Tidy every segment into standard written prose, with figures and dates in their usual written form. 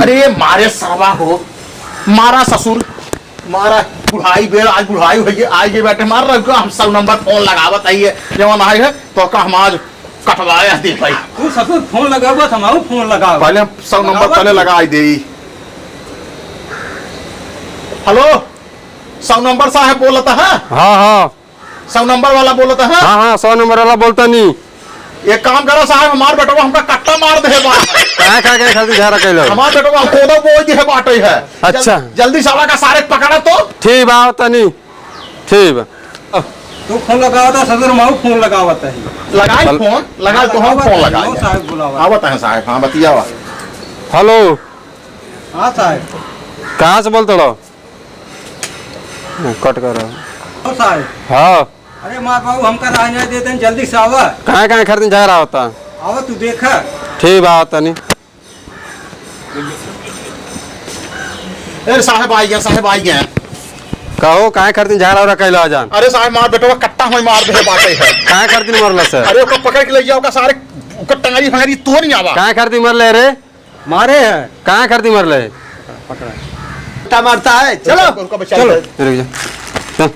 अरे मारे सरवा हो, मारा ससुर, मारा बुढ़ाई बेर, आज बुढ़ाई हो गई, आज ये बैठे मार रहे हम 100 नंबर फोन लगावत आइए जवन आई है तो का हम आज कटवाए दे भाई। तू ससुर फोन लगाओ हम फोन लगाओ, पहले 100 नंबर पहले लगा दे। हेलो 100 नंबर साहब बोलता है? हाँ हाँ 100 नंबर वाला बोलता है? हाँ हाँ 100 नंबर वाला बोलता नहीं। एक काम करो साहब, हमार बेटवा हमका कट्टा मार दे बा। क्या क्या क्या खातिर झारा कैलो? हमार बेटवा खोदो बोझ दे बाटे है। अच्छा जल्दी साला का सारे पकड़ा तो। ठीक बा तनी, ठीक बा। तू फोन लगाओ था ससुर, हम फोन लगावत है। लगाई फोन, लगा तो हम फोन लगा। साहब बुलावा। आवत है साहब, हाँ बतिया। हेलो हाँ साहब, कहाँ से बोलते हो? कट कर साहब। हाँ अरे माँ बाबू हमका रहने देते हैं, जल्दी से आवा। कहाँ कहाँ खरीद जा रहा होता? आवा तू देखा। ठीक बा तनी। अरे साहब आई गए, साहब आई गए। कहो कहाँ खरीद जा रहा हो कैलो जान? अरे साहब मार बेटवा कट्टा में मार दे बाटे है। कहाँ खरीद मरल से? अरे ओका पकड़ के ले जाओ का सारे ओका टंगारी फंगारी तो नहीं आवा। कहाँ खरीद मरले रे? मारे है कहाँ खरीद मरले? पकड़ा मारता है। चलो चलो रुक जा चल।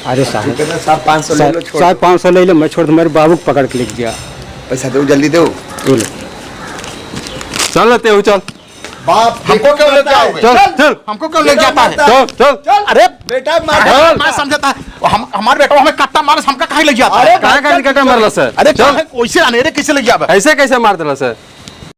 अरे साहब साहब 500 ले लो, छोड़। साहब 500 ले लो, मैं छोड़ तुम्हारे बाबू को पकड़ के लेके गया। पैसा दो, जल्दी दो। चल लेते हो चल। बाप हमको क्यों ले जाओगे? चल चल हमको क्यों ले जाता है? चल चल। अरे बेटा मैं समझता है हम हमारे बेटवा हमें कट्टा मारे, हमका काहे ले जाता है? कहाँ कहाँ मरल से? अरे चल कैसे अनेरे कैसे ले जावे? ऐसे कैसे मार दिला से?